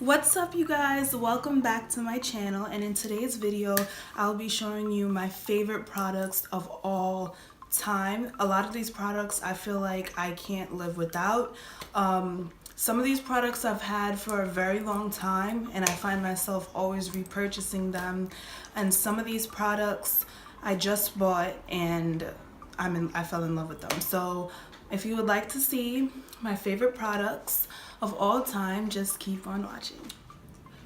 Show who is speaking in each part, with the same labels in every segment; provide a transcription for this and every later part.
Speaker 1: What's up, you guys? Welcome back to my channel, and in today's video I'll be showing you my favorite products of all time. A lot of these products I feel like I can't live without. Some of these products I've had for a very long time and I find myself always repurchasing them, and some of these products I just bought and I fell in love with them. So if you would like to see my favorite products of all time, just keep on watching.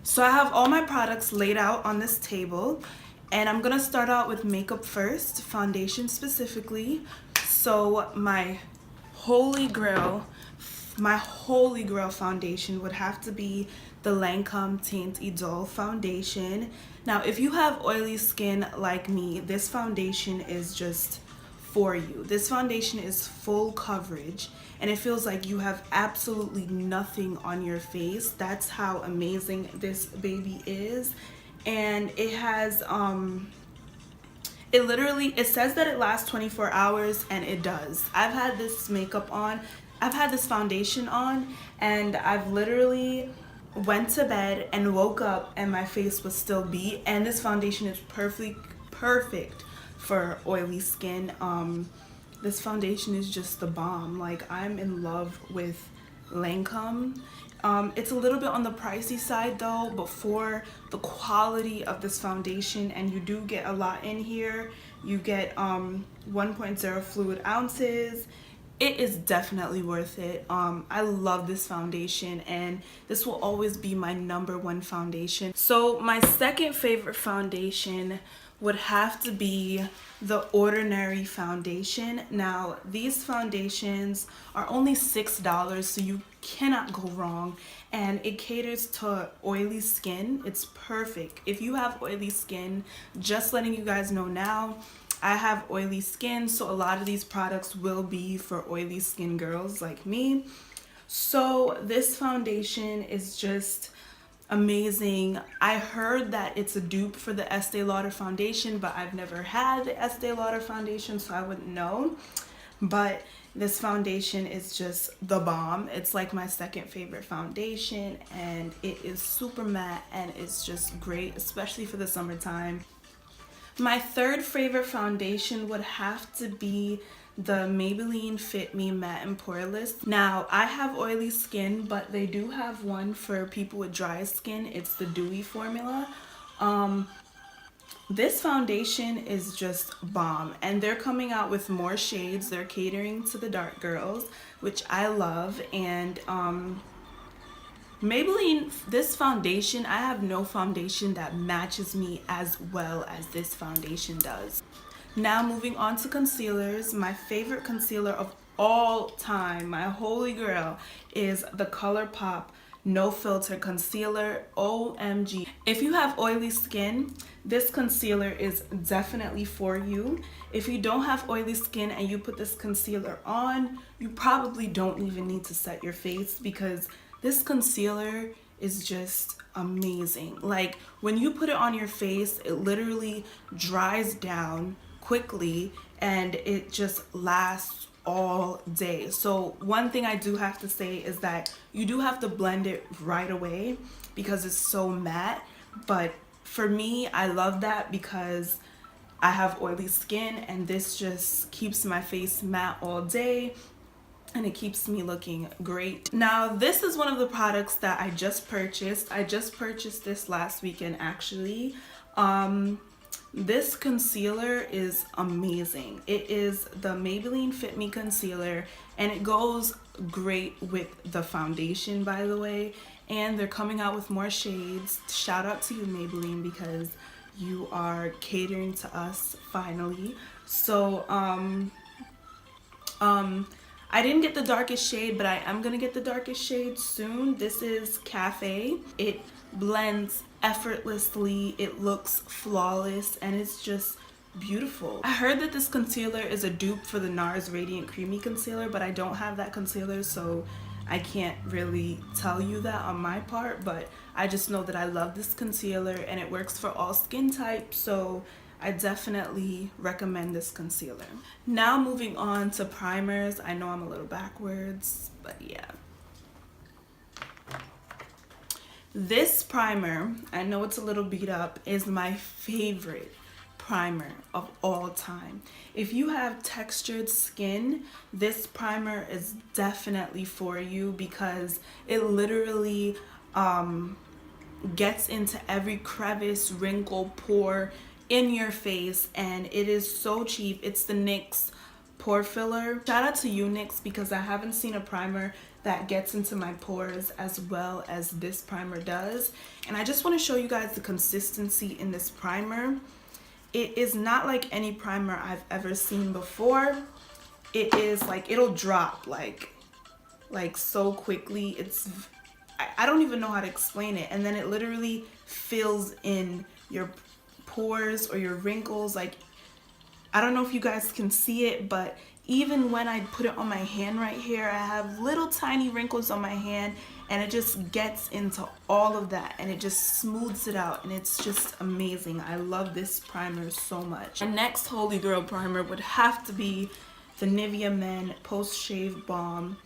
Speaker 1: So I have all my products laid out on this table, and I'm gonna start out with makeup first, foundation specifically. So my holy grail foundation would have to be the Lancome Teint Idole foundation. Now if you have oily skin like me, this foundation is just for you. This foundation is full coverage and it feels like you have absolutely nothing on your face. That's how amazing this baby is. And it has it says that it lasts 24 hours, and it does. I've had this foundation on, and I've literally went to bed and woke up and my face was still beat, and this foundation is perfect for oily skin. This foundation is just the bomb. Like, I'm in love with Lancome. It's a little bit on the pricey side though, but for the quality of this foundation, and you do get a lot in here, you get 1.0 fluid ounces. It is definitely worth it. I love this foundation, and this will always be my #1 foundation. So my second favorite foundation would have to be the Ordinary foundation. Now these foundations are only $6, so you cannot go wrong, and it caters to oily skin. It's perfect if you have oily skin. Just letting you guys know now, I have oily skin, so a lot of these products will be for oily skin girls like me. So this foundation is just amazing. I heard that it's a dupe for the Estee Lauder foundation, but I've never had the Estee Lauder foundation, so I wouldn't know. But this foundation is just the bomb. It's like my second favorite foundation, and it is super matte and it's just great, especially for the summertime. My third favorite foundation would have to be the Maybelline Fit Me Matte and Poreless. Now I have oily skin, but they do have one for people with dry skin. It's the Dewy formula. This foundation is just bomb, and they're coming out with more shades. They're catering to the dark girls, which I love. And Maybelline, this foundation, I have no foundation that matches me as well as this foundation does. Now moving on to concealers, my favorite concealer of all time, my holy grail, is the ColourPop No Filter Concealer. OMG. If you have oily skin, this concealer is definitely for you. If you don't have oily skin and you put this concealer on, you probably don't even need to set your face, because this concealer is just amazing. Like, when you put it on your face, it literally dries down quickly and it just lasts all day. So one thing I do have to say is that you do have to blend it right away because it's so matte. But for me, I love that because I have oily skin, and this just keeps my face matte all day and it keeps me looking great. Now this is one of the products that I just purchased. I just purchased this last weekend actually. This concealer is amazing. It is the Maybelline Fit Me concealer, and it goes great with the foundation, by the way, and they're coming out with more shades. Shout out to you, Maybelline, because you are catering to us finally. So I didn't get the darkest shade, but I am gonna get the darkest shade soon. This is Cafe. It blends effortlessly, it looks flawless, and it's just beautiful. I heard that this concealer is a dupe for the NARS Radiant Creamy Concealer, but I don't have that concealer, so I can't really tell you that on my part, but I just know that I love this concealer and it works for all skin types, so I definitely recommend this concealer. Now moving on to primers. I know I'm a little backwards, but yeah. This primer, I know it's a little beat up, is my favorite primer of all time. If you have textured skin, this primer is definitely for you because it literally gets into every crevice, wrinkle, pore in your face, and it is so cheap. It's the NYX pore filler. Shout out to you, NYX, because I haven't seen a primer that gets into my pores as well as this primer does. And I just want to show you guys the consistency in this primer. It is not like any primer I've ever seen before. It is like, it'll drop like so quickly. I don't even know how to explain it. And then it literally fills in your pores or your wrinkles. Like, I don't know if you guys can see it, but even when I put it on my hand right here, I have little tiny wrinkles on my hand, and it just gets into all of that and it just smooths it out, and it's just amazing. I love this primer so much. My next holy grail primer would have to be the Nivea Men Post Shave Balm.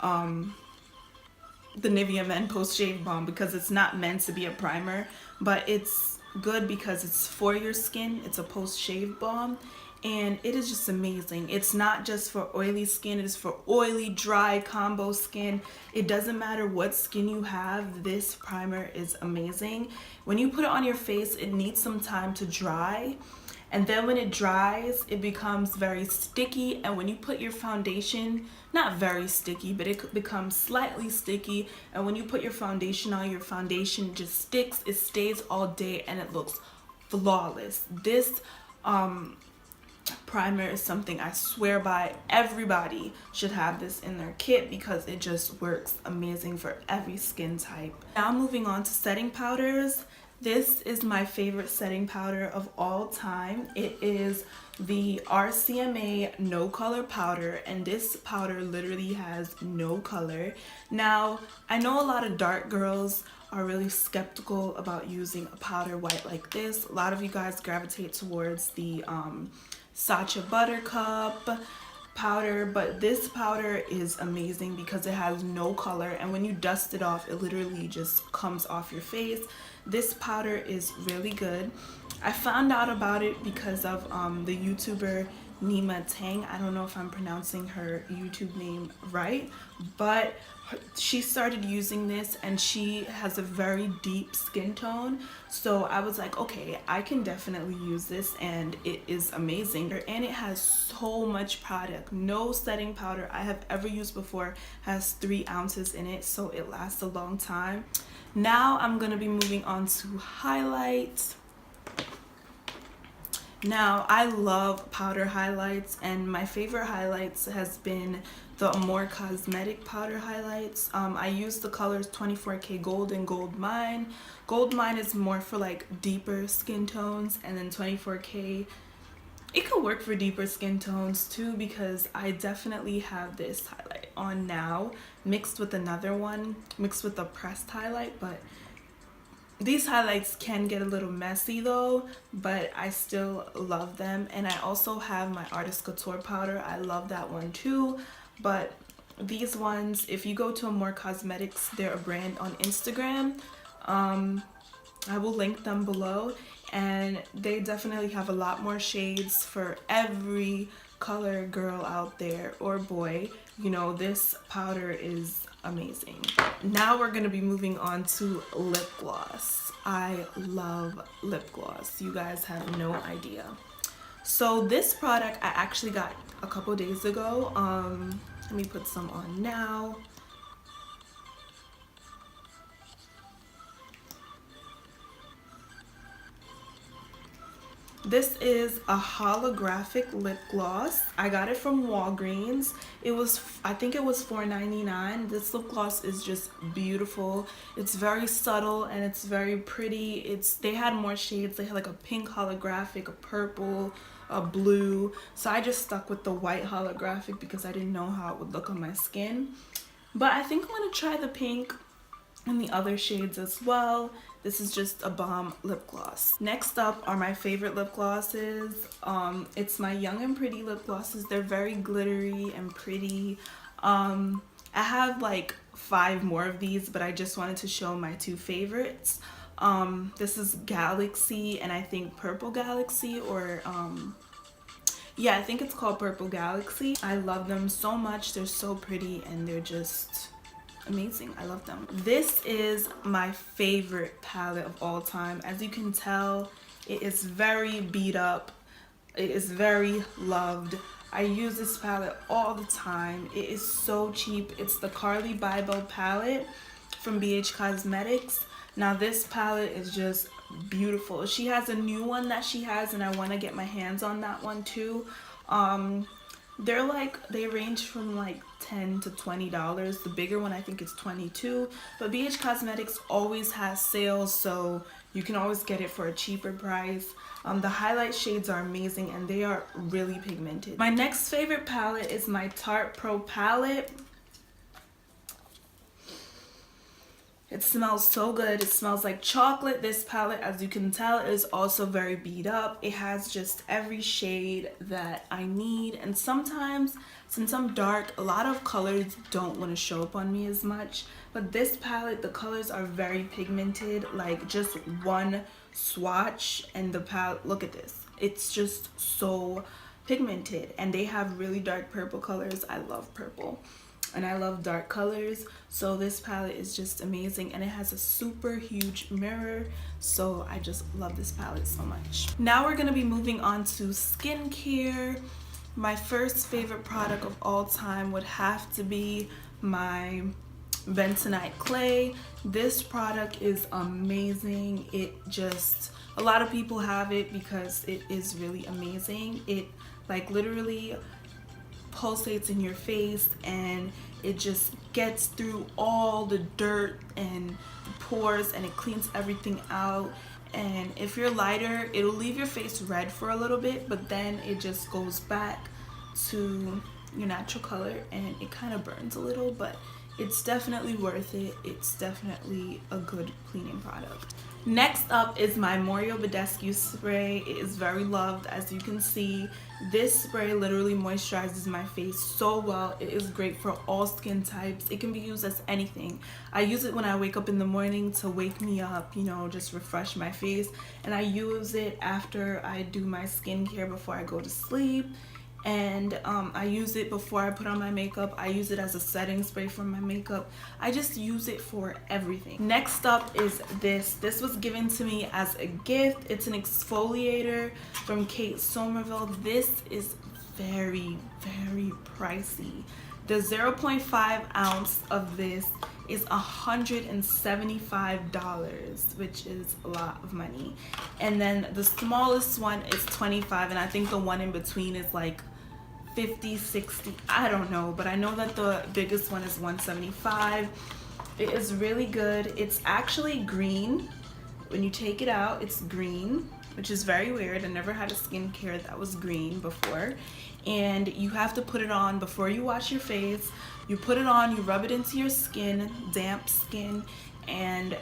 Speaker 1: The Nivea Men Post Shave Balm, because it's not meant to be a primer, but it's good because it's for your skin. It's a post shave balm, and it is just amazing. It's not just for oily skin, it is for oily, dry, combo skin. It doesn't matter what skin you have, this primer is amazing. When you put it on your face, it needs some time to dry, and then when it dries, it becomes very sticky. And when you put your foundation, not very sticky, but it becomes slightly sticky. And when you put your foundation on, your foundation just sticks. It stays all day and it looks flawless. This primer is something I swear by. Everybody should have this in their kit because it just works amazing for every skin type. Now moving on to setting powders. This is my favorite setting powder of all time. It is the RCMA No Color Powder, and this powder literally has no color. Now, I know a lot of dark girls are really skeptical about using a powder white like this. A lot of you guys gravitate towards the Sacha Buttercup powder, but this powder is amazing because it has no color, and when you dust it off, it literally just comes off your face. This powder is really good. I found out about it because of the YouTuber Nima Tang. I don't know if I'm pronouncing her YouTube name right, but she started using this and she has a very deep skin tone. So I was like, okay, I can definitely use this, and it is amazing. And it has so much product. No setting powder I have ever used before has 3 ounces in it, so it lasts a long time. Now I'm gonna be moving on to highlights. Now, I love powder highlights, and my favorite highlights has been the Amore Cosmetic powder highlights. I use the colors 24K Gold and Gold Mine. Gold Mine is more for like deeper skin tones, and then 24K, it can work for deeper skin tones too, because I definitely have this highlight on now mixed with another one, mixed with a pressed highlight, but these highlights can get a little messy though, but I still love them. And I also have my Artist Couture powder. I love that one too. But these ones, if you go to Amore Cosmetics, they're a brand on Instagram. I will link them below, and they definitely have a lot more shades for every color girl out there, or boy. You know, this powder is amazing. Now we're gonna be moving on to lip gloss. I love lip gloss. You guys have no idea. So this product I actually got a couple days ago. Let me put some on now. This is a holographic lip gloss. I got it from Walgreens. It was, I think it was $4.99. This lip gloss is just beautiful. It's very subtle and it's very pretty. They had more shades. They had like a pink holographic, a purple, a blue. So I just stuck with the white holographic because I didn't know how it would look on my skin. But I think I'm gonna try the pink and the other shades as well. This is just a bomb lip gloss. Next up are my favorite lip glosses. It's my Young and Pretty lip glosses. They're very glittery and pretty. I have like 5 more of these, but I just wanted to show my 2 favorites. This is Galaxy, and I think Purple Galaxy, or yeah, I think it's called Purple Galaxy. I love them so much. They're so pretty and they're just amazing. I love them. This is my favorite palette of all time. As you can tell, it is very beat up. It is very loved. I use this palette all the time. It is so cheap. It's the Carly Bibo palette from BH Cosmetics. Now this palette is just beautiful. She has a new one that she has, and I want to get my hands on that one too. They range from like $10 to $20. The bigger one I think is $22, but BH Cosmetics always has sales, so you can always get it for a cheaper price. The highlight shades are amazing and they are really pigmented. My next favorite palette is my Tarte Pro palette. It smells so good. It smells like chocolate. This palette, as you can tell, is also very beat up. It has just every shade that I need. And sometimes, since I'm dark, a lot of colors don't want to show up on me as much. But this palette, the colors are very pigmented. Like just one swatch and the palette, look at this. It's just so pigmented. And they have really dark purple colors. I love purple. And I love dark colors, so this palette is just amazing, and it has a super huge mirror, so I just love this palette so much. Now we're gonna be moving on to skincare. My first favorite product of all time would have to be my bentonite clay. This product is amazing. A lot of people have it because it is really amazing. It like literally pulsates in your face, and it just gets through all the dirt and pores, and it cleans everything out. And if you're lighter, it'll leave your face red for a little bit, but then it just goes back to your natural color, and it kind of burns a little, but it's definitely worth it. It's definitely a good cleaning product. Next up is my Morio Badescu spray. It is very loved, as you can see. This spray literally moisturizes my face so well. It is great for all skin types. It can be used as anything. I use it when I wake up in the morning to wake me up, you know, just refresh my face. And I use it after I do my skincare before I go to sleep. And I use it before I put on my makeup. I use it as a setting spray for my makeup. I just use it for everything. Next up is this. This was given to me as a gift. It's an exfoliator from Kate Somerville. This is very, very pricey. The 0.5 ounce of this is $175, which is a lot of money. And then the smallest one is $25, and I think the one in between is like $50, $60, I don't know, but I know that the biggest one is $175. It is really good. It's actually green. When you take it out, it's green, which is very weird. I never had a skincare that was green before. And you have to put it on before you wash your face. You put it on, you rub it into your skin, damp skin, and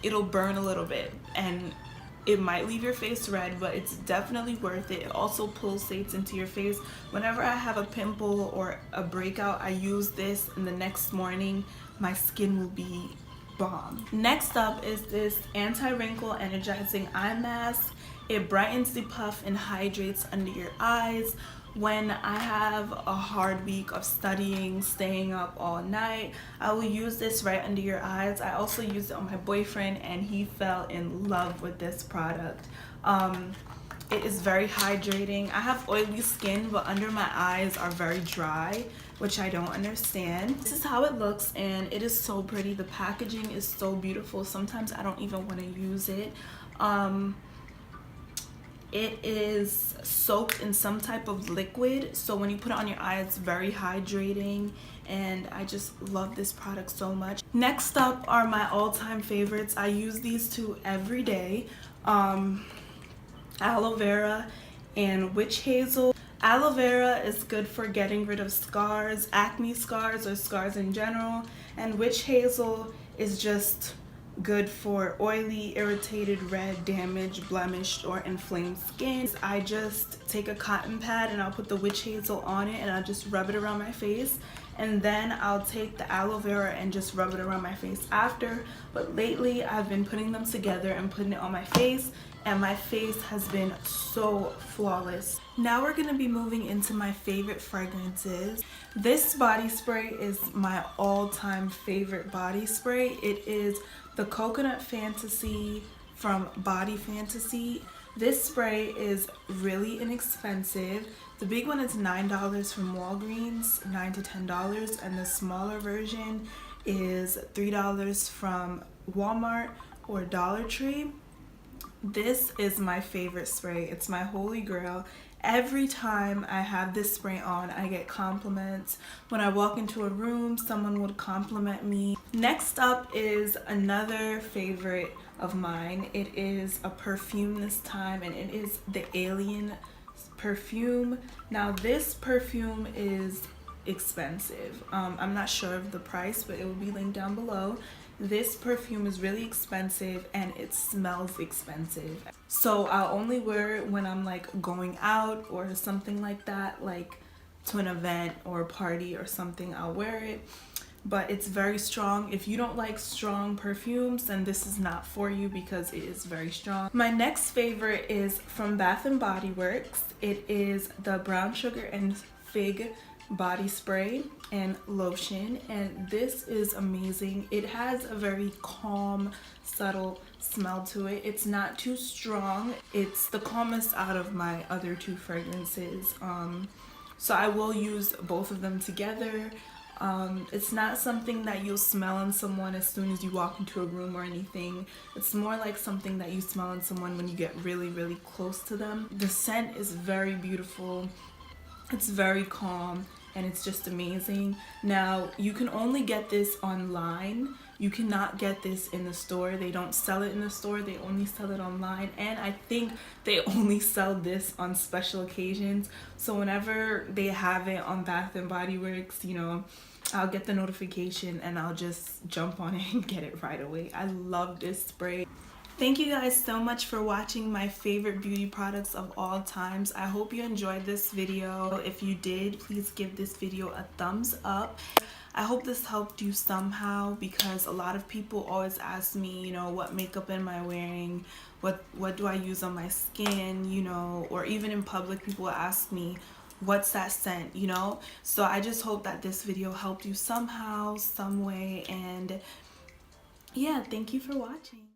Speaker 1: it'll burn a little bit, and it might leave your face red, but it's definitely worth it. It also pulsates into your face. Whenever I have a pimple or a breakout, I use this, and the next morning my skin will be bomb. Next up is this anti-wrinkle energizing eye mask. It brightens the puff and hydrates under your eyes. When I have a hard week of studying, staying up all night, I will use this right under your eyes. I also used it on my boyfriend, and he fell in love with this product. It is very hydrating. I have oily skin, but under my eyes are very dry, which I don't understand. This is how it looks, and it is so pretty. The packaging is so beautiful. Sometimes I don't even want to use it. It is soaked in some type of liquid, so when you put it on your eye, it's very hydrating, and I just love this product so much. Next up are my all-time favorites. I use these two every day. Aloe vera and witch hazel. Aloe vera is good for getting rid of scars, acne scars, or scars in general, and witch hazel is just good for oily, irritated, red, damaged, blemished, or inflamed skin. I just take a cotton pad and I'll put the witch hazel on it, and I'll just rub it around my face, and then I'll take the aloe vera and just rub it around my face after. But lately I've been putting them together and putting it on my face, and my face has been so flawless. Now we're gonna be moving into my favorite fragrances. This body spray is my all-time favorite body spray. It is the Coconut Fantasy from Body Fantasy. This spray is really inexpensive. The big one is $9 from Walgreens, $9 to $10, and the smaller version is $3 from Walmart or Dollar Tree. This is my favorite spray. It's my holy grail. Every time I have this spray on, I get compliments. When I walk into a room, someone would compliment me. Next up is another favorite of mine. It is a perfume this time, and it is the Alien perfume. Now this perfume is expensive. I'm not sure of the price, but it will be linked down below. This perfume is really expensive and it smells expensive. So I'll only wear it when I'm like going out or something like that, like to an event or a party or something, I'll wear it. But it's very strong. If you don't like strong perfumes, then this is not for you because it is very strong. My next favorite is from Bath and Body Works. It is the Brown Sugar and Fig body spray and lotion, and this is amazing. It has a very calm, subtle smell to it. It's not too strong. It's the calmest out of my other two fragrances. So I will use both of them together. It's not something that you'll smell on someone as soon as you walk into a room or anything. It's more like something that you smell on someone when you get really, really close to them. The scent is very beautiful. It's very calm and it's just amazing. Now, you can only get this online. You cannot get this in the store. They don't sell it in the store. They only sell it online. And I think they only sell this on special occasions. So whenever they have it on Bath and Body Works, you know, I'll get the notification and I'll just jump on it and get it right away. I love this spray. Thank you guys so much for watching my favorite beauty products of all times. I hope you enjoyed this video. If you did, please give this video a thumbs up. I hope this helped you somehow, because a lot of people always ask me, you know, what makeup am I wearing? What do I use on my skin, you know, or even in public people ask me, what's that scent, you know? So I just hope that this video helped you somehow, some way, and yeah, thank you for watching.